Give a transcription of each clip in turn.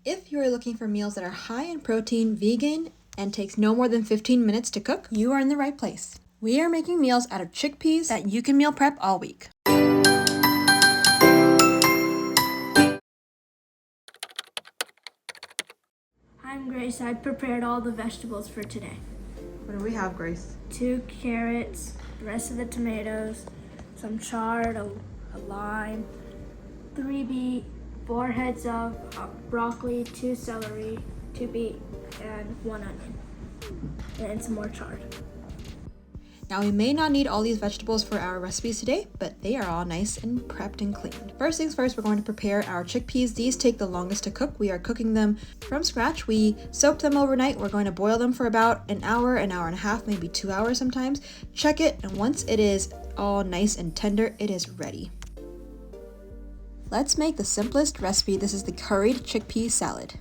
If you are looking for meals that are high in protein, vegan, and takes no more than 15 minutes to cook, you are in the right place. We are making meals out of chickpeas that you can meal prep all week. I'm Grace. I prepared all the vegetables for today. What do we have, Grace? 2 carrots, the rest of the tomatoes, some chard, a lime, 3 beet, 4 heads of broccoli, 2 celery, 2 beet, and 1 onion, and some more chard. Now we may not need all these vegetables for our recipes today, but they are all nice and prepped and cleaned. First things first, we're going to prepare our chickpeas. These take the longest to cook. We are cooking them from scratch. We soaked them overnight. We're going to boil them for about an hour and a half, maybe 2 hours sometimes. Check it, and once it is all nice and tender, it is ready. Let's make the simplest recipe. This is the curried chickpea salad.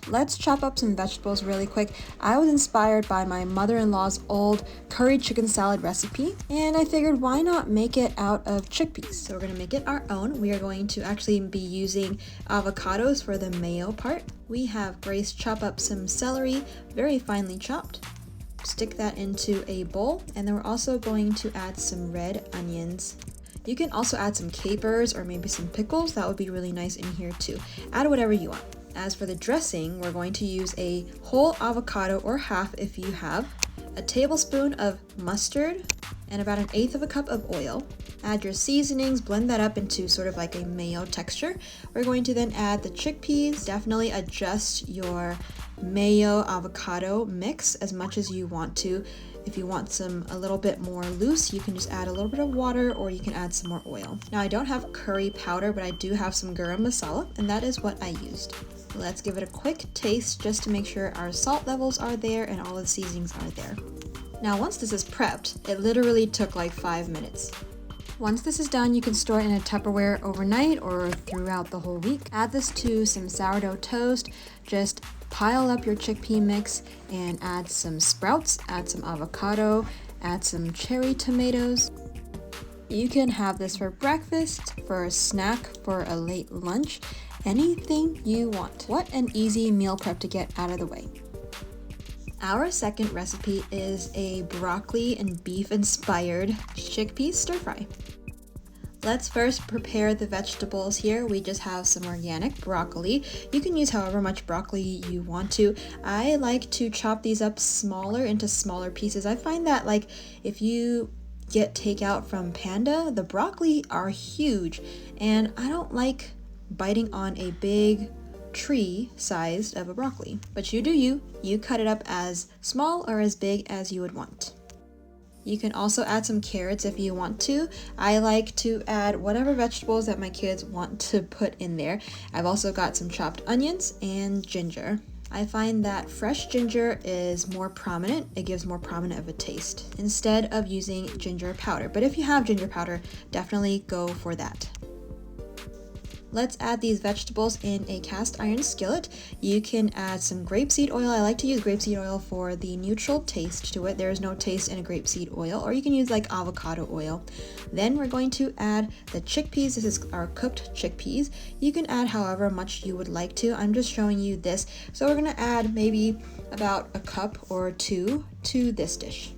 Let's chop up some vegetables really quick. I was inspired by my mother-in-law's old curried chicken salad recipe, and I figured why not make it out of chickpeas? So we're gonna make it our own. We are going to actually be using avocados for the mayo part. We have Grace chop up some celery, very finely chopped. Stick that into a bowl, and then we're also going to add some red onions. You can also add some capers or maybe some pickles. That would be really nice in here too. Add whatever you want. As for the dressing, we're going to use a whole avocado or half if you have, a tablespoon of mustard, and about 1/8 cup of oil. Add your seasonings, blend that up into sort of like a mayo texture. We're going to then add the chickpeas. Definitely adjust your mayo avocado mix as much as you want to. If you want some a little bit more loose, you can just add a little bit of water, or you can add some more oil. Now I don't have curry powder, but I do have some garam masala, and that is what I used. Let's give it a quick taste just to make sure our salt levels are there and all the seasonings are there. Now once this is prepped, it literally took like 5 minutes. Once this is done, you can store it in a Tupperware overnight or throughout the whole week. Add this to some sourdough toast. Just pile up your chickpea mix and add some sprouts, add some avocado, add some cherry tomatoes. You can have this for breakfast, for a snack, for a late lunch, anything you want. What an easy meal prep to get out of the way. Our second recipe is a broccoli and beef inspired chickpea stir fry. Let's first prepare the vegetables here. We just have some organic broccoli. You can use however much broccoli you want to. I like to chop these up smaller into smaller pieces. I find that like if you get takeout from Panda, the broccoli are huge, and I don't like biting on a big tree sized of a broccoli. But you do you cut it up as small or as big as you would want. You can also add some carrots if you want to. I like to add whatever vegetables that my kids want to put in there. I've also got some chopped onions and ginger. I find that fresh ginger is more prominent. It gives more prominent of a taste instead of using ginger powder. But if you have ginger powder, definitely go for that. Let's add these vegetables in a cast iron skillet. You can add some grapeseed oil. I like to use grapeseed oil for the neutral taste to it. There is no taste in a grapeseed oil, or you can use like avocado oil. Then we're going to add the chickpeas. This is our cooked chickpeas. You can add however much you would like to. I'm just showing you this. So we're gonna add maybe about a cup or 2 to this dish.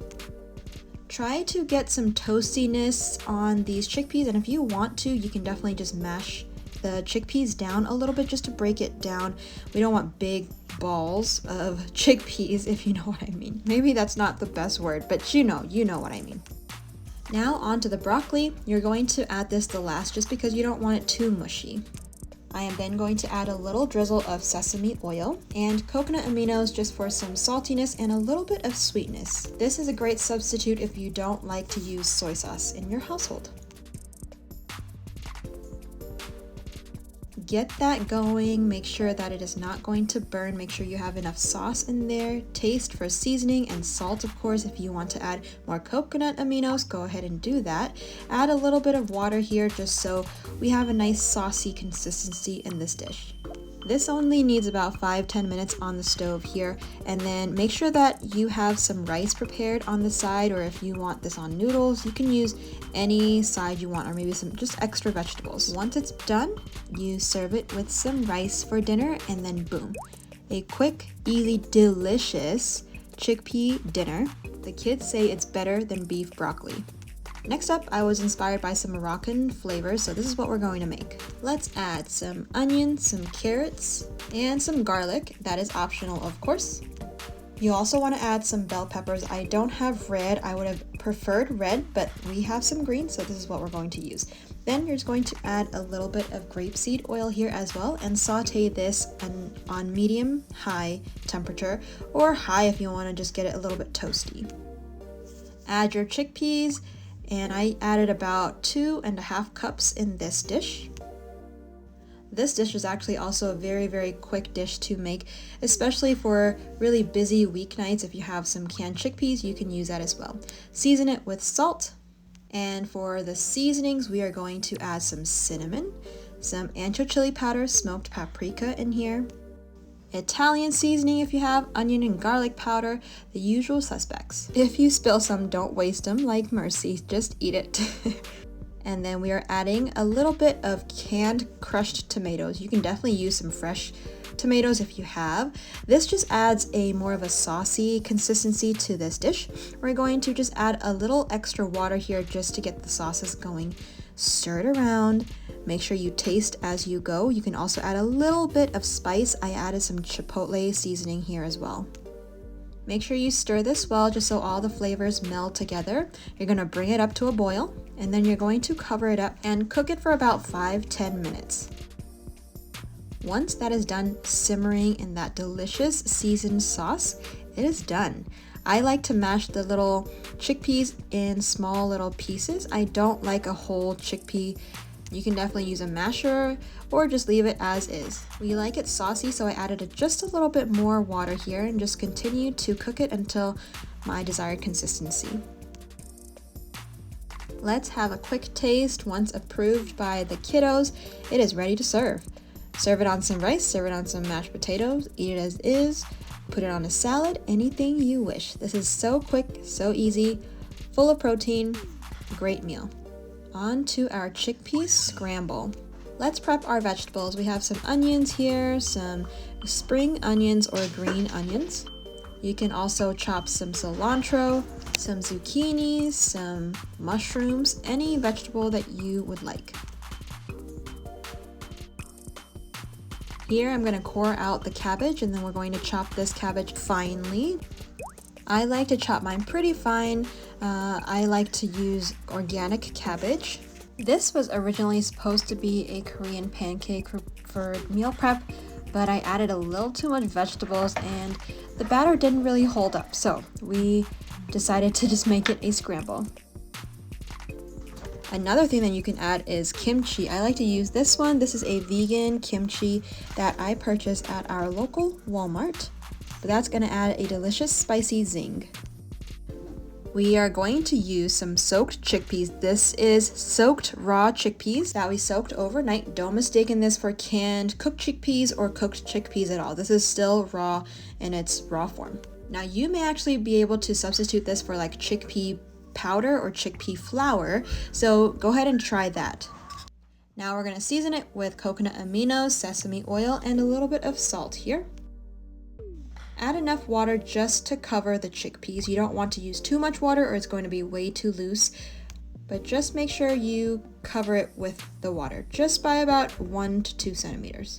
Try to get some toastiness on these chickpeas, and if you want to, you can definitely just mash the chickpeas down a little bit just to break it down. We don't want big balls of chickpeas, if you know what I mean. Maybe that's not the best word, but you know what I mean. Now onto the broccoli. You're going to add this the last just because you don't want it too mushy. I am then going to add a little drizzle of sesame oil and coconut aminos just for some saltiness and a little bit of sweetness. This is a great substitute if you don't like to use soy sauce in your household. Get that going, make sure that it is not going to burn, make sure you have enough sauce in there, taste for seasoning and salt of course. If you want to add more coconut aminos, go ahead and do that. Add a little bit of water here just so we have a nice saucy consistency in this dish. This only needs about 5-10 minutes on the stove here, and then make sure that you have some rice prepared on the side, or if you want this on noodles, you can use any side you want, or maybe some just extra vegetables. Once it's done, you serve it with some rice for dinner, and then boom, a quick, easy, delicious chickpea dinner. The kids say it's better than beef broccoli. Next up, I was inspired by some Moroccan flavors, so this is what we're going to make. Let's add some onion, some carrots, and some garlic. That is optional, of course. You also want to add some bell peppers. I don't have red. I would have preferred red, but we have some green, so this is what we're going to use. Then you're just going to add a little bit of grapeseed oil here as well, and saute this on medium-high temperature, or high if you want to just get it a little bit toasty. Add your chickpeas, and I added about 2.5 cups in this dish. This dish is actually also a very, very quick dish to make, especially for really busy weeknights. If you have some canned chickpeas, you can use that as well. Season it with salt, and for the seasonings, we are going to add some cinnamon, some ancho chili powder, smoked paprika in here, Italian seasoning if you have, onion and garlic powder, the usual suspects. If you spill some, don't waste them like Mercy, just eat it. And then we are adding a little bit of canned crushed tomatoes. You can definitely use some fresh tomatoes if you have. This just adds a more of a saucy consistency to this dish. We're going to just add a little extra water here just to get the sauces going. Stir it around. Make sure you taste as you go. You can also add a little bit of spice. I added some chipotle seasoning here as well. Make sure you stir this well just so all the flavors meld together. You're going to bring it up to a boil, and then you're going to cover it up and cook it for about 5-10 minutes. Once that is done simmering in that delicious seasoned sauce, it is done. I like to mash the little chickpeas in small little pieces. I don't like a whole chickpea. You can definitely use a masher or just leave it as is. We like it saucy, so I added just a little bit more water here and just continue to cook it until my desired consistency. Let's have a quick taste. Once approved by the kiddos, it is ready to serve. Serve it on some rice, serve it on some mashed potatoes, eat it as is, put it on a salad, anything you wish. This is so quick, so easy, full of protein, great meal. On to our chickpea scramble. Let's prep our vegetables. We have some onions here, some spring onions or green onions. You can also chop some cilantro, some zucchini, some mushrooms, any vegetable that you would like. Here I'm going to core out the cabbage, and then we're going to chop this cabbage finely. I like to chop mine pretty fine. I like to use organic cabbage. This was originally supposed to be a Korean pancake for meal prep, but I added a little too much vegetables and the batter didn't really hold up, so we decided to just make it a scramble. Another thing that you can add is kimchi. I like to use this one. This is a vegan kimchi that I purchased at our local Walmart. But that's going to add a delicious spicy zing. We are going to use some soaked chickpeas. This is soaked raw chickpeas that we soaked overnight. Don't mistake this for canned cooked chickpeas or cooked chickpeas at all. This is still raw in its raw form. Now you may actually be able to substitute this for like chickpea powder or chickpea flour, so go ahead and try that. Now we're going to season it with coconut aminos, sesame oil, and a little bit of salt here. Add enough water just to cover the chickpeas. You don't want to use too much water or it's going to be way too loose, but just make sure you cover it with the water, just by about 1 to 2 centimeters.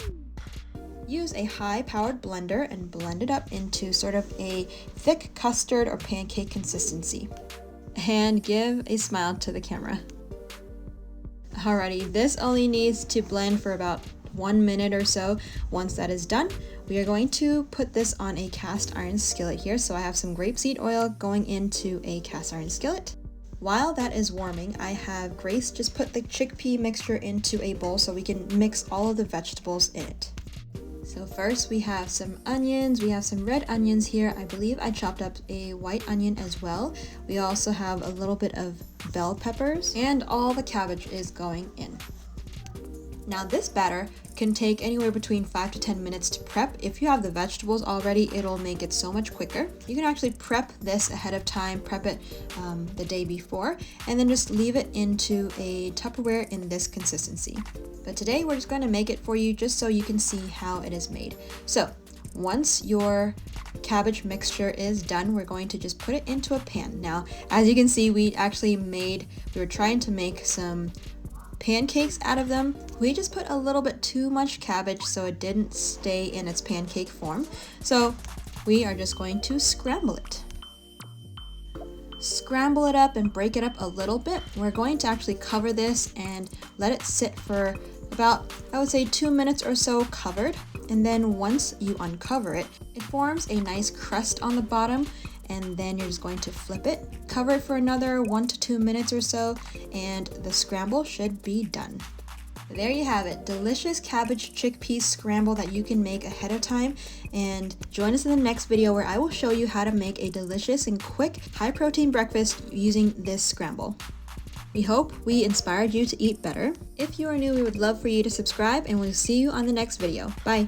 Use a high-powered blender and blend it up into sort of a thick custard or pancake consistency. And give a smile to the camera. Alrighty, this only needs to blend for about 1 minute or so. Once that is done, we are going to put this on a cast iron skillet here. So I have some grapeseed oil going into a cast iron skillet. While that is warming, I have Grace just put the chickpea mixture into a bowl so we can mix all of the vegetables in it. So first we have some onions. We have some red onions here. I believe I chopped up a white onion as well. We also have a little bit of bell peppers, and all the cabbage is going in. Now this batter can take anywhere between 5 to 10 minutes to prep. If you have the vegetables already, it'll make it so much quicker. You can actually prep this ahead of time, prep it the day before, and then just leave it into a Tupperware in this consistency. But today we're just going to make it for you just so you can see how it is made. So once your cabbage mixture is done, we're going to just put it into a pan. Now, as you can see, we were trying to make some pancakes out of them. We just put a little bit too much cabbage so it didn't stay in its pancake form. So we are just going to scramble it. Scramble it up and break it up a little bit. We're going to actually cover this and let it sit for about, I would say, 2 minutes or so covered. And then once you uncover it, it forms a nice crust on the bottom, and then you're just going to flip it, cover it for another 1 to 2 minutes or so, and the scramble should be done. There you have it, delicious cabbage chickpea scramble that you can make ahead of time. And join us in the next video where I will show you how to make a delicious and quick high protein breakfast using this scramble. We hope we inspired you to eat better. If you are new, we would love for you to subscribe, and we'll see you on the next video. Bye!